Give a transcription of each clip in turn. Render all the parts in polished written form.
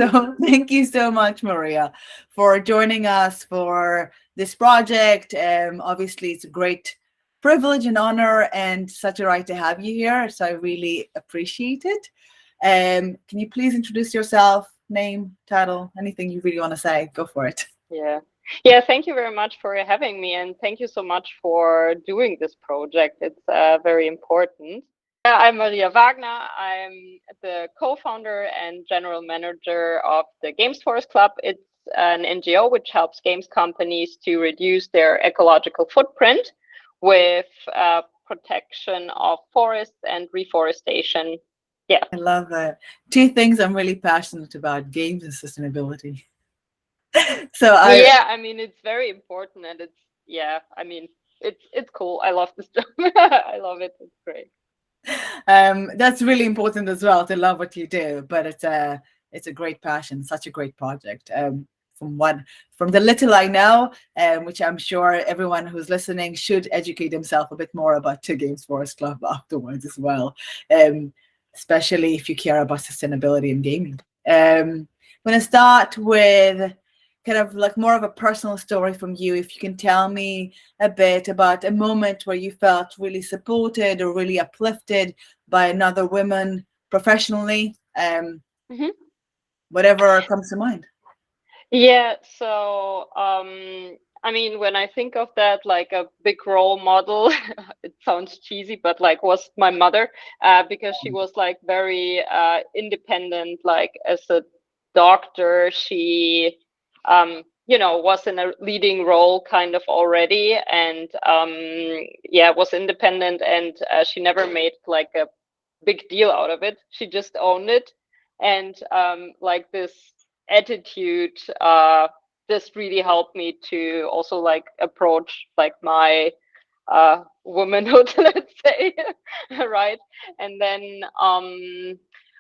So thank you so much, Maria, for joining us for this project. Obviously, it's a great privilege and honor and such a right to have you here. So I really appreciate it. Can you please introduce yourself, name, title, anything you really want to say? Go for it. Yeah. Yeah, thank you very much for having me, and thank you so much for doing this project. It's very important. I'm Maria Wagner. I'm the co-founder and general manager of the GamesForest.Club. It's an NGO which helps games companies to reduce their ecological footprint with protection of forests and reforestation. Yeah. I love it. Two things I'm really passionate about: games and sustainability. So I Yeah, I mean it's very important, and it's yeah, I mean it's cool. I love this job. I love it. It's great. that's really important as well, to love what you do. But it's a great passion, such a great project. From the little I know, which I'm sure everyone who's listening should educate themselves a bit more about the Games Forest Club afterwards as well, um, especially if you care about sustainability in gaming. I'm going to start with kind of like more of a personal story from you. If you can tell me a bit about a moment where you felt really supported or really uplifted by another woman professionally, Hmm. whatever comes to mind. Yeah, so I mean when I think of that like a big role model, it sounds cheesy, but like was my mother, because she was like very independent, like as a doctor, she was in a leading role kind of already, and yeah, was independent, and she never made like a big deal out of it. She just owned it, and like this attitude just really helped me to also like approach like my womanhood, let's say, right? And then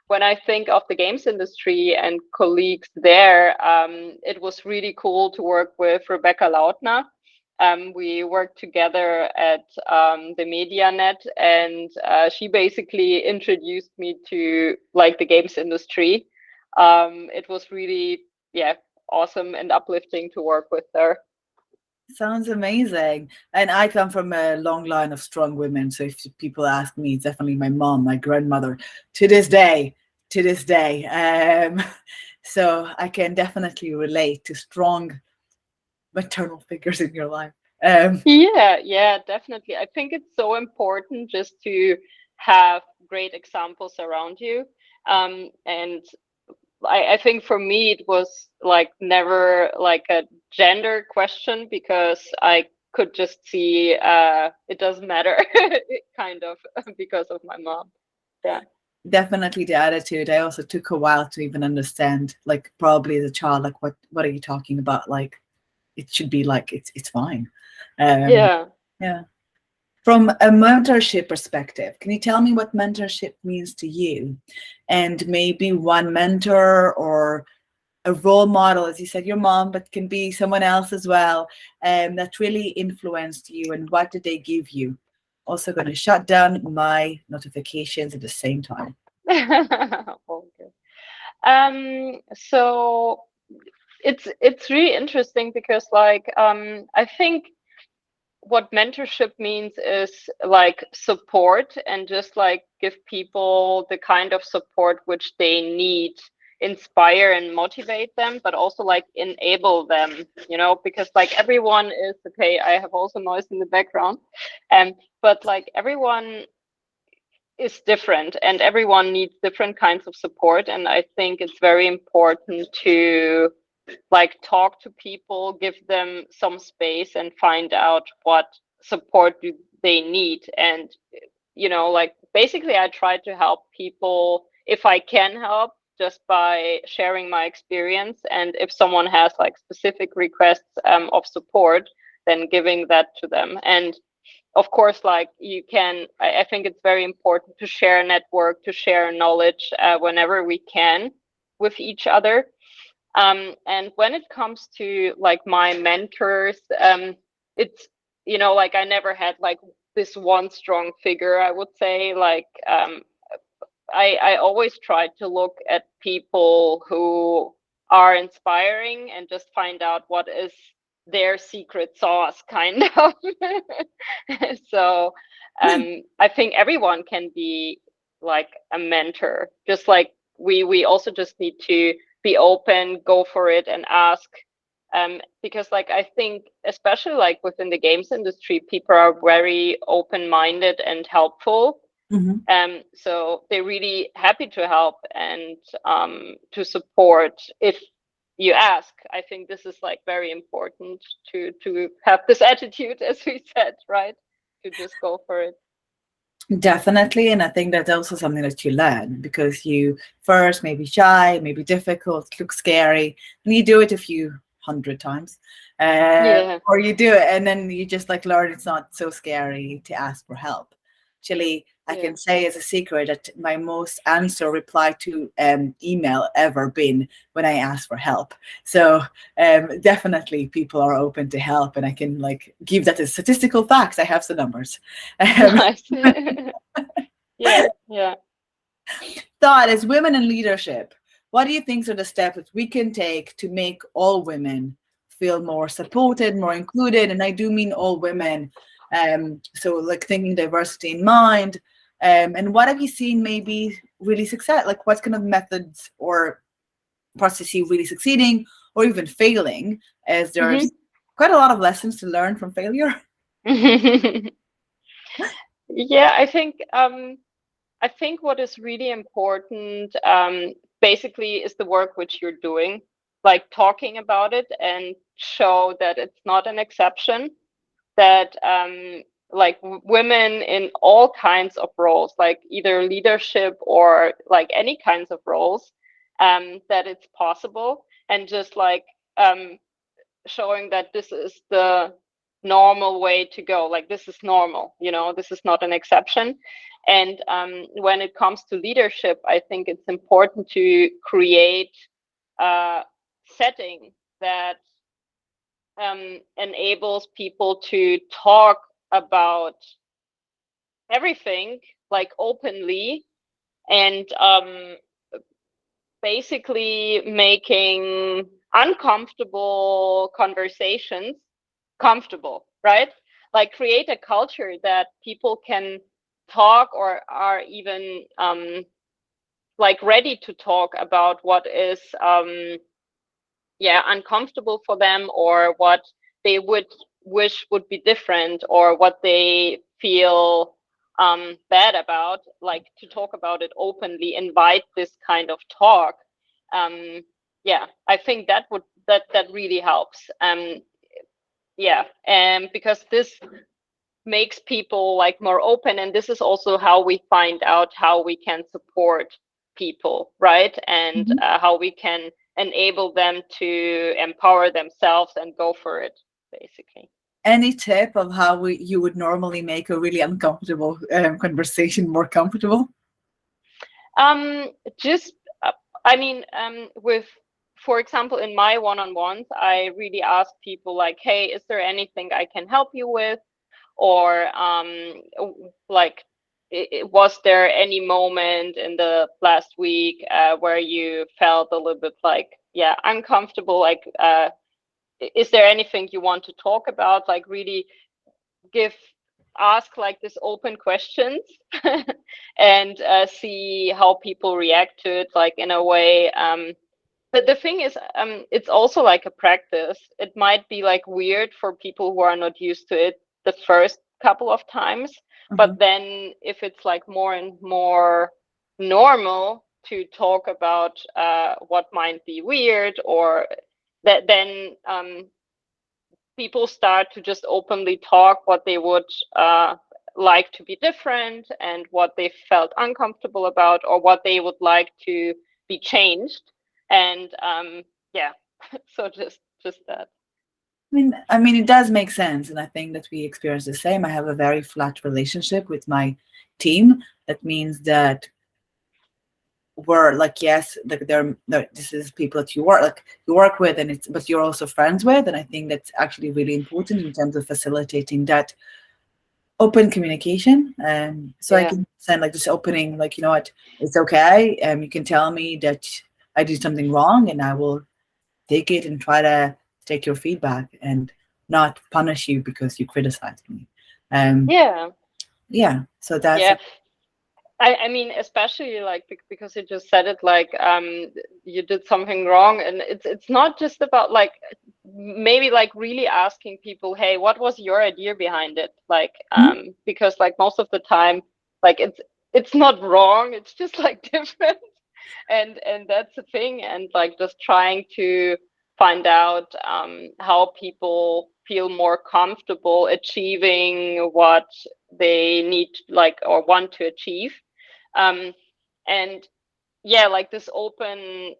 when I think of the games industry and colleagues there, it was really cool to work with Rebecca Lautner. We worked together at the MediaNet, and she basically introduced me to like the games industry. It was really, yeah, awesome and uplifting to work with her. Sounds amazing. And I come from a long line of strong women. So if people ask me, it's definitely my mom, my grandmother, to this day, to this day. So I can definitely relate to strong maternal figures in your life. Um, Yeah, yeah, definitely. I think it's so important just to have great examples around you. And I think for me it was like never like a gender question, because I could just see it doesn't matter kind of because of my mom. Yeah. Definitely the attitude. I also took a while to even understand, like probably as a child, like what are you talking about? Like it should be like it's fine. Um, Yeah. yeah. From a mentorship perspective, can you tell me what mentorship means to you? And maybe one mentor or a role model, as you said, your mom, but can be someone else as well, that really influenced you, and what did they give you? Also going to shut down my notifications at the same time. Okay. So it's really interesting because like I think what mentorship means is like support, and just like give people the kind of support which they need, inspire and motivate them, but also like enable them, because like everyone is okay. I have also noise in the background, um but like everyone is different, and everyone needs different kinds of support, and I think it's very important to like talk to people, give them some space, and find out what support do they need. And like basically I try to help people if I can help, just by sharing my experience, and if someone has like specific requests of support, then giving that to them. And of course, like you can, I think it's very important to share network, to share knowledge whenever we can with each other. And when it comes to like my mentors, it's, like I never had like this one strong figure, I would say. Like I always try to look at people who are inspiring and just find out what is their secret sauce, kind of. So I think everyone can be like a mentor. Just like we also just need to be open, go for it, and ask. Because like I think especially like within the games industry, people are very open-minded and helpful. So they're really happy to help and to support if you ask. I think this is like very important to have this attitude, as we said, right? To just go for it. Definitely, and I think that's also something that you learn, because you first may be shy, maybe difficult, look scary, and you do it a few hundred times, or you do it, and then you just like learn it's not so scary to ask for help. Actually, I can say as a secret that my most answer reply to email ever been when I ask for help. So definitely people are open to help, and I can like give that as statistical facts. I have the numbers. Nice. Yeah. Thought as women in leadership, what do you think are the steps that we can take to make all women feel more supported, more included? And I do mean all women. So like thinking diversity in mind. And what have you seen maybe really success? Like what kind of methods or processes really succeeding or even failing, as there's quite a lot of lessons to learn from failure? Yeah, I think what is really important basically is the work which you're doing, like talking about it and show that it's not an exception, that like women in all kinds of roles, like either leadership or like any kinds of roles, that it's possible, and just like showing that this is the normal way to go, like this is normal, this is not an exception. And when it comes to leadership, I think it's important to create a setting that enables people to talk about everything like openly, and basically making uncomfortable conversations comfortable, right? Like create a culture that people can talk or are even like ready to talk about what is uncomfortable for them, or what they would wish would be different, or what they feel bad about, like to talk about it openly, invite this kind of talk. I think that really helps. Because this makes people like more open, and this is also how we find out how we can support people, right? And how we can enable them to empower themselves and go for it, basically. Any tip of how you would normally make a really uncomfortable conversation more comfortable? Just with, for example, in my one-on-ones, I really ask people like, hey, is there anything I can help you with? Or like, was there any moment in the last week where you felt a little bit like uncomfortable, like is there anything you want to talk about? Like really ask like this open questions and see how people react to it, like in a way. But the thing is, it's also like a practice. It might be like weird for people who are not used to it the first couple of times, but then if it's like more and more normal to talk about what might be weird, or that, then people start to just openly talk what they would like to be different, and what they felt uncomfortable about, or what they would like to be changed. And so just that. I mean, it does make sense, and I think that we experience the same. I have a very flat relationship with my team. That means that we're like, yes, like this is people that you work with, and but you're also friends with, and I think that's actually really important in terms of facilitating that open communication. So I Yeah. can send like just opening, like, you know what, it's okay. You can tell me that I did something wrong, and I will take it and try to take your feedback and not punish you because you criticized me. Yeah. Yeah. So that's Yeah. I mean, especially like because you just said it, like you did something wrong, and it's not just about like maybe like really asking people, hey, what was your idea behind it? Like because like most of the time, like it's not wrong, it's just like different, and that's the thing, and like just trying to find out how people feel more comfortable achieving what they need, like, or want to achieve. And yeah, like this open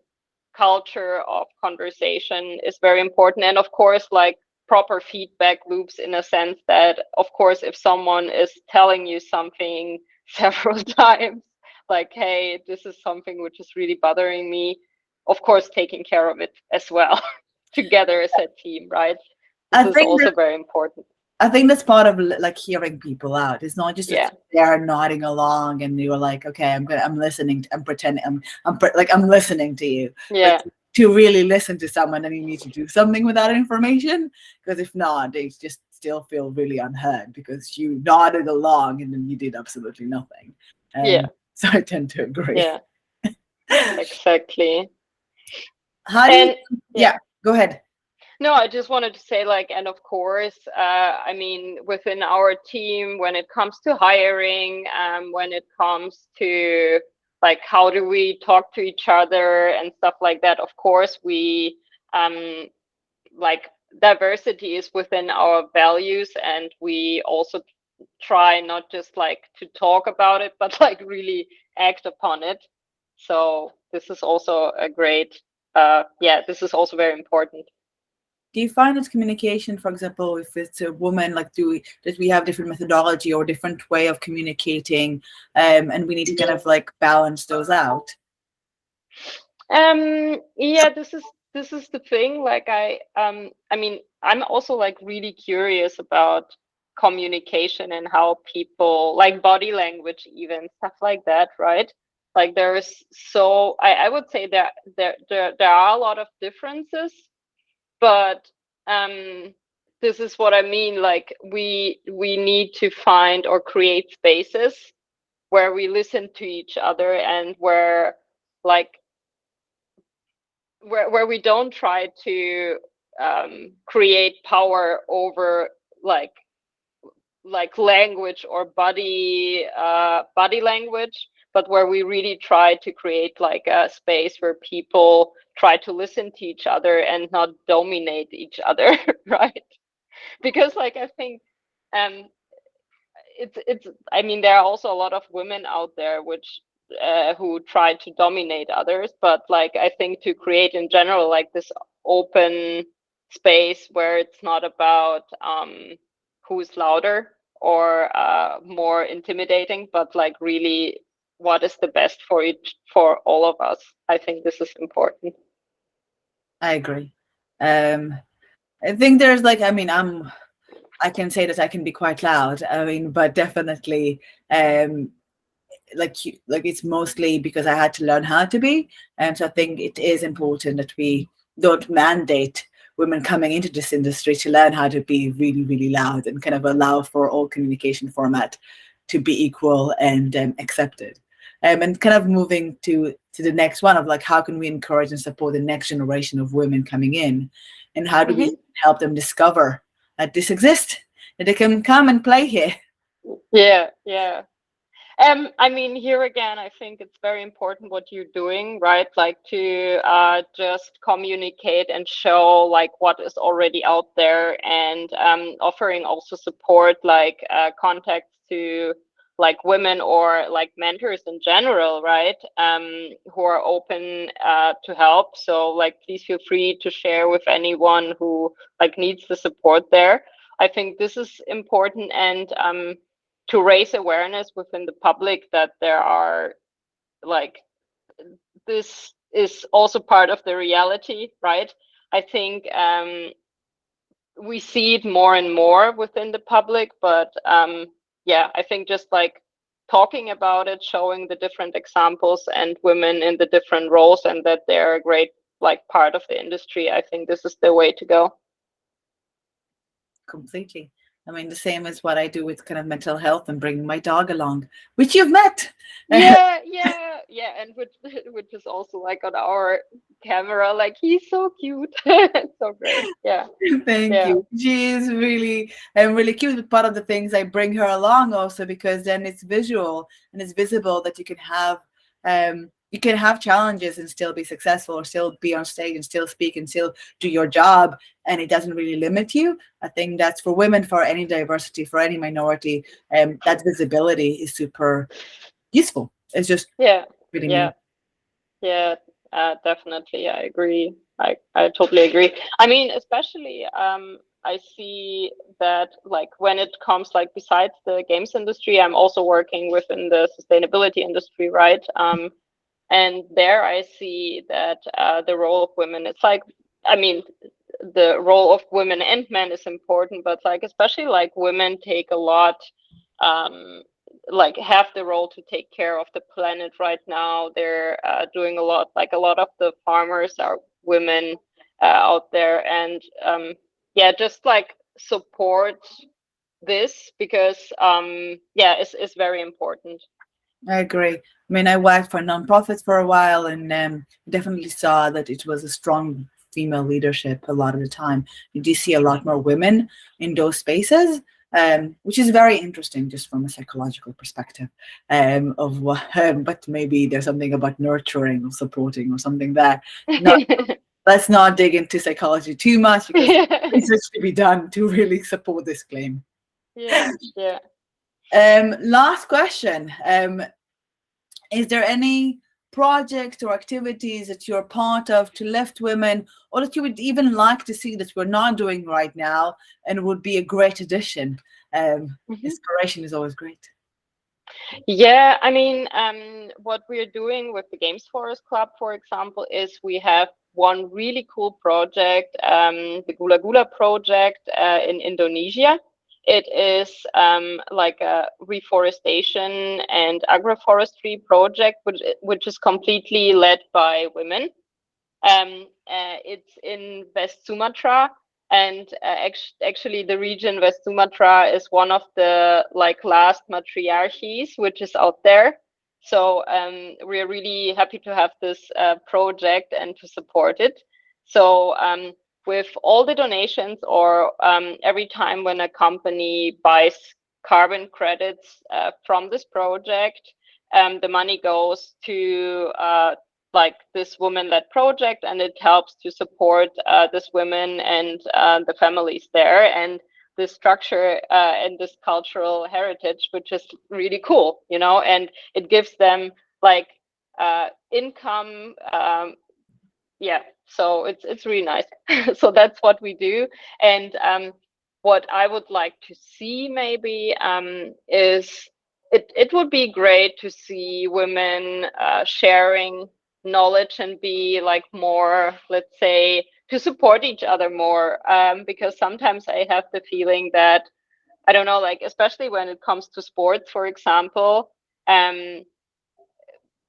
culture of conversation is very important. And of course, like proper feedback loops, in a sense that, of course, if someone is telling you something several times, like, hey, this is something which is really bothering me, of course, taking care of it as well together as a team, right? This I is think also very important. I think that's part of like hearing people out. It's not just that Yeah. they're nodding along and you're like, okay, I'm listening. I'm pretending. Like I'm listening to you. But Yeah. to really listen to someone, then you need to do something with that information. Because if not, they just still feel really unheard because you nodded along and then you did absolutely nothing. Yeah. So I tend to agree. Yeah. Exactly. How do you? And yeah. Yeah, go ahead. No, I just wanted to say, like, and of course, I mean, within our team, when it comes to hiring, when it comes to like how do we talk to each other and stuff like that, of course, we like diversity is within our values, and we also try not just like to talk about it, but like really act upon it. So this is also a great, yeah, this is also very important. Do you find that communication, for example, if it's a woman, like does we have different methodology or different way of communicating, and we need to kind of like balance those out? Yeah, this is the thing. Like I mean, I'm also like really curious about communication and how people like body language, even stuff like that, right? Like there's so I would say there are a lot of differences, but um this is what I mean. Like we need to find or create spaces where we listen to each other, and where like where we don't try to create power over like language or body language, but where we really try to create like a space where people try to listen to each other and not dominate each other, right? Because like I think um it's I mean, there are also a lot of women out there which who try to dominate others, but like I think to create in general like this open space where it's not about who's louder or more intimidating, but like really what is the best for each, for all of us. I think this is important. I agree. Um, I think there's like, I mean, I can say that I can be quite loud. I mean, but definitely, um, like it's mostly because I had to learn how to be. And so I think it is important that we don't mandate women coming into this industry to learn how to be really, really loud and kind of allow for all communication format to be equal and accepted. And kind of moving to the next one of like, how can we encourage and support the next generation of women coming in, and how do Hmm. we help them discover that this exists, that they can come and play here? Yeah, yeah. I mean, here again, I think it's very important what you're doing, right? Like to just communicate and show like what is already out there, and offering also support, like contacts to like women or like mentors in general, right? Who are open to help. So like, please feel free to share with anyone who like needs the support there. I think this is important, and to raise awareness within the public that there are like, this is also part of the reality, right? I think we see it more and more within the public, but yeah, I think just like talking about it, showing the different examples and women in the different roles, and that they're a great like part of the industry. I think this is the way to go. Completely. I mean, the same as what I do with kind of mental health and bringing my dog along, which you've met. Yeah, and which is also like on our camera, like he's so cute. It's so great. Yeah, Thank yeah. you. She is really really cute. But part of the things I bring her along also because then it's visual and it's visible that you can have challenges and still be successful, or still be on stage and still speak and still do your job, and it doesn't really limit you. I think that's for women, for any diversity, for any minority, that visibility is super useful. It's just Yeah, really yeah, mean. yeah, definitely. I agree. I totally agree. I mean, especially I see that like when it comes like besides the games industry, I'm also working within the sustainability industry, right? And there I see that the role of women, it's like, I mean, the role of women and men is important, but like especially like women take a lot, um, like have the role to take care of the planet right now. They're doing a lot, like a lot of the farmers are women out there, and yeah, just like support this because yeah, it's very important. I agree. I mean, I worked for nonprofits for a while, and definitely saw that it was a strong female leadership a lot of the time. You do see a lot more women in those spaces, which is very interesting just from a psychological perspective. Of what, but maybe there's something about nurturing or supporting or something there. Not Let's not dig into psychology too much because research to be done to really support this claim. Yeah, yeah. Last question. Is there any project or activities that you're part of to lift women, or that you would even like to see that we're not doing right now and would be a great addition? Mhm. Inspiration is always great. Yeah, I mean, what we're doing with the GamesForest.Club, for example, is we have one really cool project, the Gula Gula project in Indonesia. It is like a reforestation and agroforestry project, which is completely led by women. It's in West Sumatra, and actually, the region West Sumatra is one of the like last matriarchies which is out there. So we're really happy to have this project and to support it. So with all the donations, or every time when a company buys carbon credits from this project, the money goes to like this woman-led project, and it helps to support this women and the families there, and this structure and this cultural heritage, which is really cool, you know, and it gives them like income. Yeah, so it's really nice. So that's what we do, and what I would like to see maybe is it would be great to see women sharing knowledge and be like more, let's say, to support each other more, because sometimes I have the feeling that, I don't know, like especially when it comes to sports, for example, um,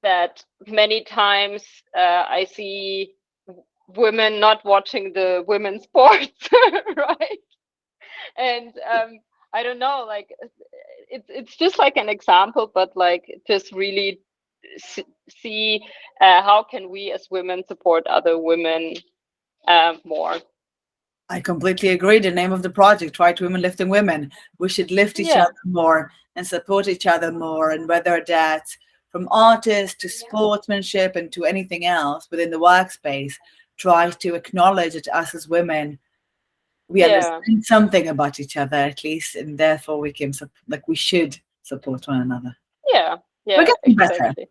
that many times I see women not watching the women's sports, right? And I don't know, like it's just like an example, but like just really see how can we as women support other women more. I completely agree. The name of the project, right? Women lifting women. We should lift each Yeah, other more and support each other more. And whether that's from artists to sportsmanship and to anything else within the workspace, try to acknowledge that us as women, we yeah, understand something about each other at least, and therefore we can like we should support one another. yeah, We're yeah, getting better. exactly.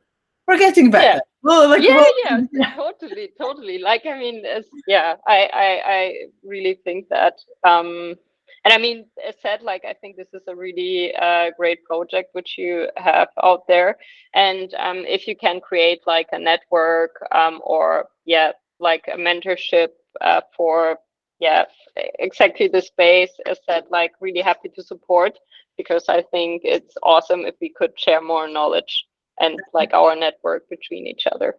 We're getting Yeah. better. Well, like Yeah, well, yeah, totally, totally. Like, I mean, yeah, I really think that, and I mean, as said, like, I think this is a really great project which you have out there, and if you can create like a network, or yeah, like a mentorship for yeah, exactly the space. As said, like really happy to support, because I think it's awesome if we could share more knowledge and like our network between each other.